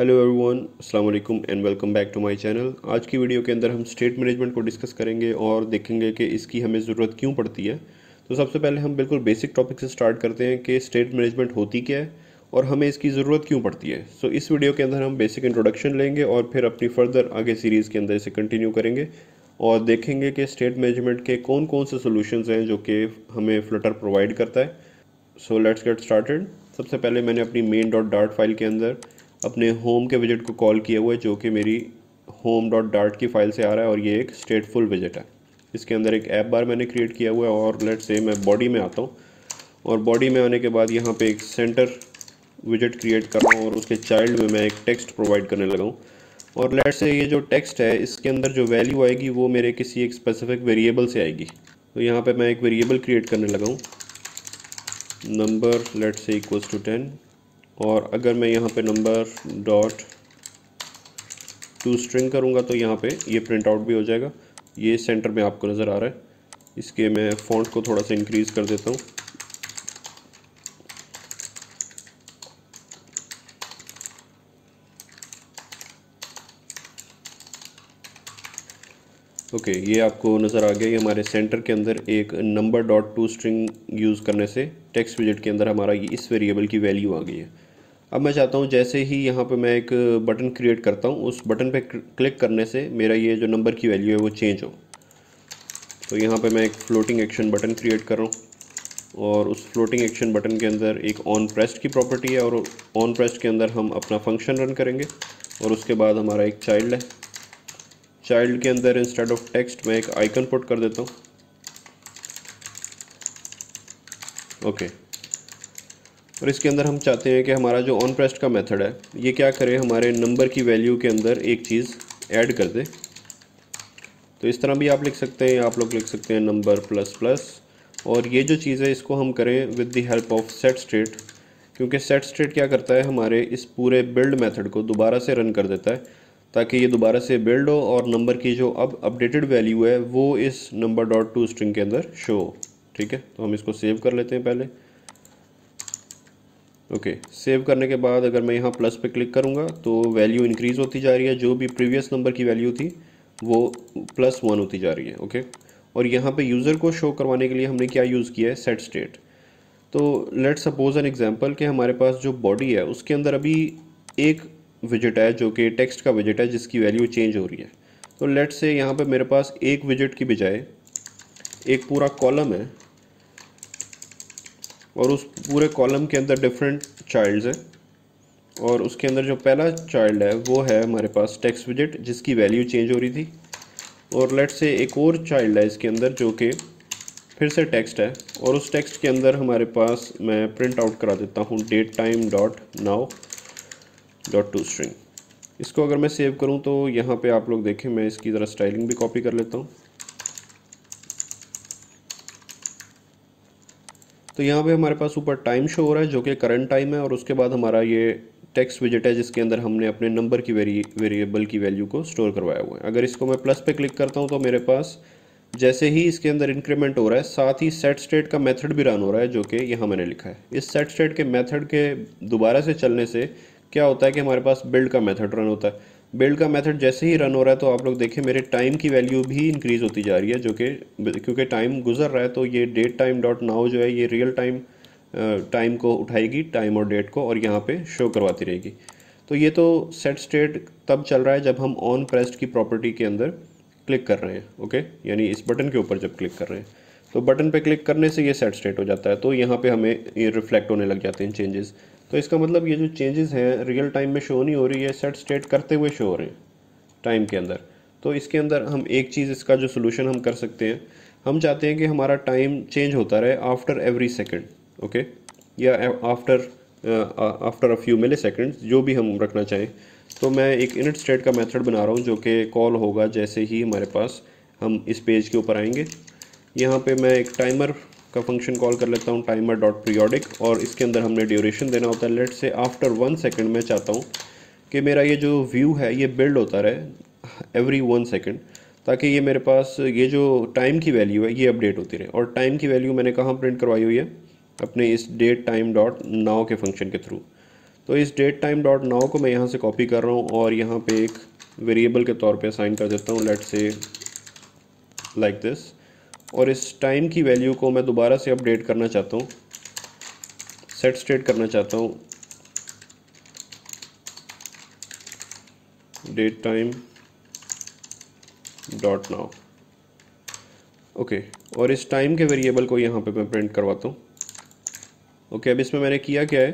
Hello everyone, अस्सलाम वालेकुम and welcome back to my channel. आज की वीडियो के अंदर हम स्टेट मैनेजमेंट को डिस्कस करेंगे और देखेंगे कि इसकी हमें ज़रूरत क्यों पड़ती है। तो सबसे पहले हम बिल्कुल बेसिक टॉपिक से स्टार्ट करते हैं कि स्टेट मैनेजमेंट होती क्या है और हमें इसकी ज़रूरत क्यों पड़ती है। सो इस वीडियो के अंदर हम बेसिक इंट्रोडक्शन लेंगे और फिर अपनी फर्दर आगे सीरीज़ के अंदर इसे कंटिन्यू करेंगे और देखेंगे कि स्टेट मैनेजमेंट के कौन कौन से सोल्यूशंस हैं जो कि हमें फ्लटर प्रोवाइड करता है। So let's get started. सबसे पहले मैंने अपनी मेन डॉट डार्ट फाइल के अंदर अपने होम के विजेट को कॉल किया हुआ है जो कि मेरी होम डॉट डार्ट की फाइल से आ रहा है और ये एक स्टेटफुल विजेट है। इसके अंदर एक ऐप बार मैंने क्रिएट किया हुआ है और लेट्स से मैं बॉडी में आता हूँ और बॉडी में आने के बाद यहाँ पे एक सेंटर विजेट क्रिएट कर रहा हूँ और उसके चाइल्ड में मैं एक टेक्स्ट प्रोवाइड करने लगा हूँ। और लेट्स से ये जो टेक्स्ट है इसके अंदर जो वैल्यू आएगी वो मेरे किसी एक स्पेसिफिक वेरिएबल से आएगी। तो यहाँ पर मैं एक वेरिएबल क्रिएट करने लगा हूँ, number let's say equals to 10। और अगर मैं यहाँ पे नंबर डॉट टू स्ट्रिंग करूँगा तो यहाँ पे ये प्रिंट आउट भी हो जाएगा। ये सेंटर में आपको नज़र आ रहा है। इसके मैं फ़ॉन्ट को थोड़ा सा इंक्रीज़ कर देता हूँ। ओके, ये आपको नज़र आ गया। ये हमारे सेंटर के अंदर एक number dot to string use करने से टेक्स्ट विजेट के अंदर हमारा इस वेरिएबल की वैल्यू आ गई है। अब मैं चाहता हूँ जैसे ही यहाँ पे मैं एक बटन क्रिएट करता हूँ उस बटन पे क्लिक करने से मेरा ये जो नंबर की वैल्यू है वो चेंज हो। तो यहाँ पे मैं एक फ्लोटिंग एक्शन बटन क्रिएट कर रहा हूँ और उस फ्लोटिंग एक्शन बटन के अंदर एक ऑन प्रेस्ड की प्रॉपर्टी है और ऑन प्रेस्ड के अंदर हम अपना फंक्शन रन करेंगे और उसके बाद हमारा एक चाइल्ड है। चाइल्ड के अंदर इंस्टेड ऑफ टेक्स्ट मैं एक आइकन पुट कर देता हूँ। ओके, और इसके अंदर हम चाहते हैं कि हमारा जो ऑन प्रेस्ड का मेथड है ये क्या करे, हमारे नंबर की वैल्यू के अंदर एक चीज़ ऐड कर दे। तो इस तरह भी आप लिख सकते हैं, आप लोग लिख सकते हैं नंबर प्लस प्लस। और ये जो चीज़ है इसको हम करें with the help of set state, क्योंकि सेट स्टेट क्या करता है, हमारे इस पूरे बिल्ड मेथड को दोबारा से रन कर देता है ताकि ये दोबारा से बिल्ड हो और नंबर की जो अब अपडेटेड वैल्यू है वो इस नंबर डॉट टू स्ट्रिंग के अंदर शो हो। ठीक है, तो हम इसको सेव कर लेते हैं पहले। ओके, सेव करने के बाद अगर मैं यहाँ प्लस पे क्लिक करूँगा तो वैल्यू इंक्रीज़ होती जा रही है। जो भी प्रीवियस नंबर की वैल्यू थी वो +1 होती जा रही है। ओके, और यहाँ पे यूज़र को शो करवाने के लिए हमने क्या यूज़ किया है, सेट स्टेट। तो लेट्स सपोज एन एग्जांपल कि हमारे पास जो बॉडी है उसके अंदर अभी एक विजेट है जो कि टेक्स्ट का विजेट है जिसकी वैल्यू चेंज हो रही है। तो लेट्स से यहाँ पे मेरे पास एक विजेट की बजाय एक पूरा कॉलम है और उस पूरे कॉलम के अंदर डिफरेंट चाइल्ड्स हैं और उसके अंदर जो पहला चाइल्ड है वो है हमारे पास टेक्स्ट विजेट जिसकी वैल्यू चेंज हो रही थी। और लेट्स से एक और चाइल्ड है इसके अंदर जो कि फिर से टेक्स्ट है और उस टेक्स्ट के अंदर हमारे पास मैं प्रिंट आउट करा देता हूँ date time dot now dot to string. इसको अगर मैं सेव करूँ तो यहाँ पे आप लोग देखें, मैं इसकी ज़रा स्टाइलिंग भी कॉपी कर लेता हूँ। तो यहाँ पे हमारे पास ऊपर टाइम शो हो रहा है जो कि करंट टाइम है और उसके बाद हमारा ये टेक्स्ट विजेट है जिसके अंदर हमने अपने नंबर की वेरिएबल की वैल्यू को स्टोर करवाया हुआ है। अगर इसको मैं प्लस पे क्लिक करता हूँ तो मेरे पास जैसे ही इसके अंदर इंक्रीमेंट हो रहा है साथ ही सेट स्टेट का मेथड भी रन हो रहा है जो कि यहाँ मैंने लिखा है। इस सेट स्टेट के मेथड के दोबारा से चलने से क्या होता है कि हमारे पास बिल्ड का मेथड रन होता है। बिल्ड का मेथड जैसे ही रन हो रहा है तो आप लोग देखें मेरे टाइम की वैल्यू भी इंक्रीज़ होती जा रही है जो कि क्योंकि टाइम गुजर रहा है तो ये डेट टाइम डॉट नाउ जो है ये रियल टाइम को उठाएगी, टाइम और डेट को, और यहाँ पे शो करवाती रहेगी। तो ये तो सेट स्टेट तब चल रहा है जब हम ऑन प्रेस्ड की प्रॉपर्टी के अंदर क्लिक कर रहे हैं। ओके, यानी इस बटन के ऊपर जब क्लिक कर रहे हैं तो बटन पे क्लिक करने से ये सेट स्टेट हो जाता है। तो यहाँ पे हमें ये रिफ्लेक्ट होने लग जाते हैं चेंजेस। तो इसका मतलब ये जो चेंजेस हैं रियल टाइम में शो नहीं हो रही है, सेट स्टेट करते हुए शो हो रहे हैं टाइम के अंदर। तो इसके अंदर हम एक चीज़, इसका जो सोल्यूशन हम कर सकते हैं, हम चाहते हैं कि हमारा टाइम चेंज होता रहे आफ्टर एवरी सेकेंड। ओके, या after a few milliseconds, जो भी हम रखना चाहें। तो मैं एक इनिट स्टेट का मेथड बना रहा हूँ जो कि कॉल होगा जैसे ही हमारे पास हम इस पेज के ऊपर आएंगे। यहाँ पे मैं एक टाइमर का फंक्शन कॉल कर लेता हूँ, टाइमर डॉट पीरियोडिक, और इसके अंदर हमने ड्यूरेशन देना होता है। लेट से आफ्टर 1 सेकेंड मैं चाहता हूँ कि मेरा ये जो व्यू है ये बिल्ड होता रहे एवरी 1 सेकेंड, ताकि ये मेरे पास ये जो टाइम की वैल्यू है ये अपडेट होती रहे। और टाइम की वैल्यू मैंने कहाँ प्रिंट करवाई हुई है, अपने इस डेट टाइम डॉट नाउ के फंक्शन के थ्रू। तो इस डेट टाइम डॉट नाउ को मैं यहाँ से कॉपी कर रहा हूँ और यहाँ पे एक वेरिएबल के तौर पे असाइन कर देता हूँ, लेट्स से लाइक दिस। और इस टाइम की वैल्यू को मैं दोबारा से अपडेट करना चाहता हूँ, सेट स्टेट करना चाहता हूँ date time dot now. Okay, और इस टाइम के वेरिएबल को यहाँ पे मैं प्रिंट करवाता हूँ। ओके, अब इसमें मैंने किया क्या है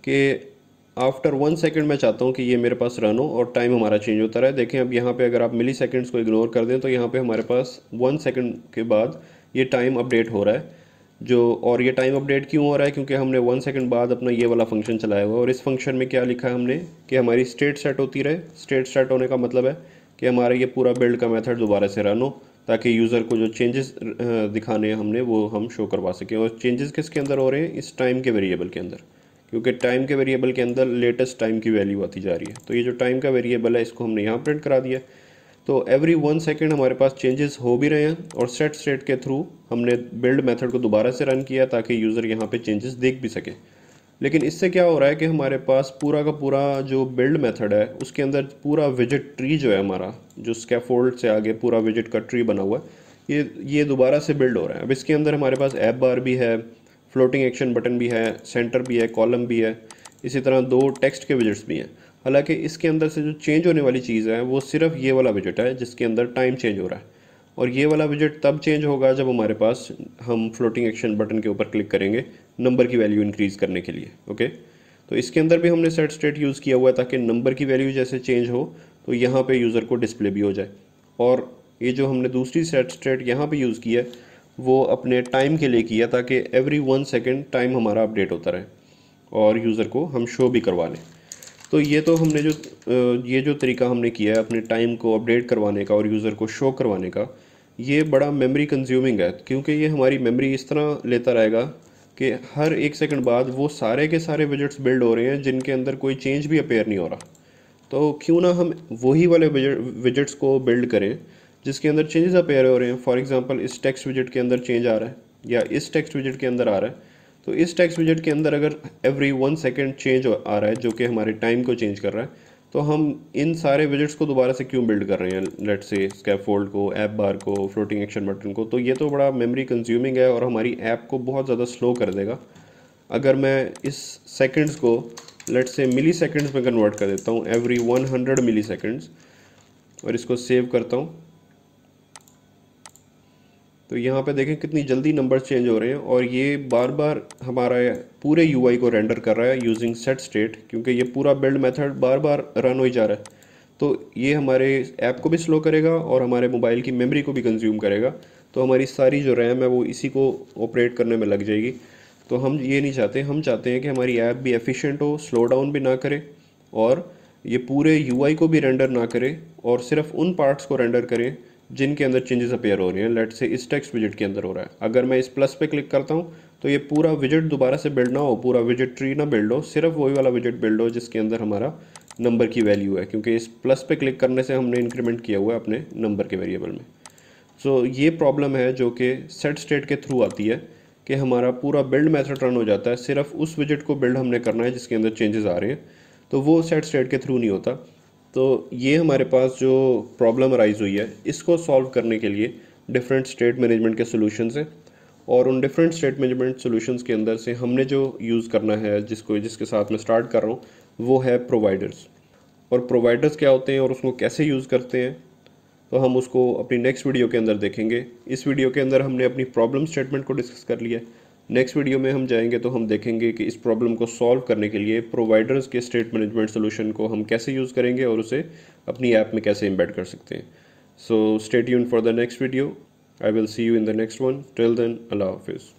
कि आफ्टर 1 सेकंड मैं चाहता हूँ कि ये मेरे पास रन हो और टाइम हमारा चेंज होता रहे। देखें अब यहाँ पे अगर आप मिली सेकेंड्स को इग्नोर कर दें तो यहाँ पे हमारे पास 1 सेकंड के बाद ये टाइम अपडेट हो रहा है और ये टाइम अपडेट क्यों हो रहा है, क्योंकि हमने 1 सेकंड बाद अपना ये वाला फंक्शन चलाया हुआ है। और इस फंक्शन में क्या लिखा है हमने कि हमारी स्टेट सेट होती रहे। स्टेट सेट होने का मतलब है कि हमारा ये पूरा बिल्ड का मेथड दोबारा से रन हो, ताकि यूज़र को जो चेंजेस दिखाने हैं हमने वो हम शो करवा सकें। और चेंजेस किसके अंदर हो रहे हैं, इस टाइम के वेरिएबल के अंदर, क्योंकि टाइम के वेरिएबल के अंदर लेटेस्ट टाइम की वैल्यू आती जा रही है। तो ये जो टाइम का वेरिएबल है इसको हमने यहाँ प्रिंट करा दिया। तो एवरी 1 सेकंड हमारे पास चेंजेस हो भी रहे हैं और सेट स्टेट के थ्रू हमने बिल्ड मेथड को दोबारा से रन किया ताकि यूज़र यहाँ पे चेंजेस देख भी सके। लेकिन इससे क्या हो रहा है कि हमारे पास पूरा का पूरा जो बिल्ड मेथड है उसके अंदर पूरा विजिट ट्री जो है हमारा, जो स्कैफोल्ड से आगे पूरा विजिट का ट्री बना हुआ है, ये दोबारा से बिल्ड हो रहा है। अब इसके अंदर हमारे पास ऐप बार भी है, फ्लोटिंग एक्शन बटन भी है, सेंटर भी है, कॉलम भी है, इसी तरह 2 टेक्स्ट के विजिट्स भी हैं। हालांकि इसके अंदर से जो चेंज होने वाली चीज़ है वो सिर्फ ये वाला विजिट है जिसके अंदर टाइम चेंज हो रहा है। और ये वाला विजिट तब चेंज होगा जब हमारे पास हम फ्लोटिंग एक्शन बटन के ऊपर क्लिक करेंगे नंबर की वैल्यू इंक्रीज़ करने के लिए। ओके, तो इसके अंदर भी हमने सेट स्टेट यूज़ किया हुआ है ताकि नंबर की वैल्यू जैसे चेंज हो तो यहाँ पे यूज़र को डिस्प्ले भी हो जाए। और ये जो हमने दूसरी सेट स्टेट यहाँ पे यूज़ किया है वो अपने टाइम के लिए किया ताकि एवरी 1 सेकंड टाइम हमारा अपडेट होता रहे और यूज़र को हम शो भी करवा लें। तो ये तो हमने ये जो तरीका हमने किया है अपने टाइम को अपडेट करवाने का और यूज़र को शो करवाने का, ये बड़ा मेमोरी कंज्यूमिंग है, क्योंकि ये हमारी मेमोरी इस तरह लेता रहेगा कि हर 1 सेकंड बाद वो सारे के सारे विजिट्स बिल्ड हो रहे हैं जिनके अंदर कोई चेंज भी अपेयर नहीं हो रहा। तो क्यों ना हम वही वाले विजिट्स को बिल्ड करें जिसके अंदर चेंजेस अपेयर हो रहे हैं। फॉर एग्जांपल इस टेक्स्ट विजिट के अंदर चेंज आ रहा है या इस टेक्स्ट विजिट के अंदर आ रहा है, तो इस टेक्स्ट विजिट के अंदर अगर एवरी 1 सेकंड चेंज आ रहा है जो कि हमारे टाइम को चेंज कर रहा है, तो हम इन सारे विजिट्स को दोबारा से क्यों बिल्ड कर रहे हैं, लेट्स से स्कैफोल्ड को, ऐप बार को, फ्लोटिंग एक्शन बटन को। तो ये तो बड़ा मेमोरी कंज्यूमिंग है और हमारी ऐप को बहुत ज़्यादा स्लो कर देगा। अगर मैं इस सेकंड्स को लेट्स से मिली सेकंड्स में कन्वर्ट कर देता हूँ, एवरी 100 मिली सेकंड्स, और इसको सेव करता हूँ, तो यहाँ पे देखें कितनी जल्दी नंबर चेंज हो रहे हैं। और ये बार बार हमारा पूरे यूआई को रेंडर कर रहा है यूजिंग सेट स्टेट, क्योंकि ये पूरा बिल्ड मेथड बार बार रन हो ही जा रहा है। तो ये हमारे ऐप को भी स्लो करेगा और हमारे मोबाइल की मेमोरी को भी कंज्यूम करेगा। तो हमारी सारी जो रैम है वो इसी को ऑपरेट करने में लग जाएगी। तो हम ये नहीं चाहते, हम चाहते हैं कि हमारी ऐप भी एफिशिएंट हो, स्लो डाउन भी ना करे और ये पूरे यूआई को भी रेंडर ना करे और सिर्फ उन पार्ट्स को रेंडर करें जिनके अंदर चेंजेस अपेयर हो रही हैं। लेट्स से इस टेक्स्ट विजिट के अंदर हो रहा है, अगर मैं इस प्लस पे क्लिक करता हूँ तो ये पूरा विजिट दोबारा से बिल्ड ना हो, पूरा विजिट ट्री ना बिल्ड हो, सिर्फ वही वाला विजिट बिल्ड हो जिसके अंदर हमारा नंबर की वैल्यू है, क्योंकि इस प्लस पे क्लिक करने से हमने इंक्रीमेंट किया हुआ है अपने नंबर के वेरिएबल में। सो ये प्रॉब्लम है जो कि सेट स्टेट के थ्रू आती है कि हमारा पूरा बिल्ड मेथड रन हो जाता है, सिर्फ उस विजिट को बिल्ड हमने करना है जिसके अंदर चेंजेस आ रहे हैं, तो वो सेट स्टेट के थ्रू नहीं होता। तो ये हमारे पास जो प्रॉब्लम अराइज हुई है इसको सॉल्व करने के लिए डिफरेंट स्टेट मैनेजमेंट के सॉल्यूशंस हैं, और उन डिफरेंट स्टेट मैनेजमेंट सॉल्यूशंस के अंदर से हमने जो यूज़ करना है, जिसके साथ मैं स्टार्ट कर रहा हूँ, वो है प्रोवाइडर्स। और प्रोवाइडर्स क्या होते हैं और उसको कैसे यूज़ करते हैं तो हम उसको अपनी नेक्स्ट वीडियो के अंदर देखेंगे। इस वीडियो के अंदर हमने अपनी प्रॉब्लम स्टेटमेंट को डिस्कस कर लिया। नेक्स्ट वीडियो में हम जाएंगे तो हम देखेंगे कि इस प्रॉब्लम को सॉल्व करने के लिए प्रोवाइडर्स के स्टेट मैनेजमेंट सोल्यूशन को हम कैसे यूज़ करेंगे और उसे अपनी ऐप में कैसे एम्बेड कर सकते हैं। So stay tuned for the next video. I will see you in the next one. Till then, अल्लाह हाफिज़।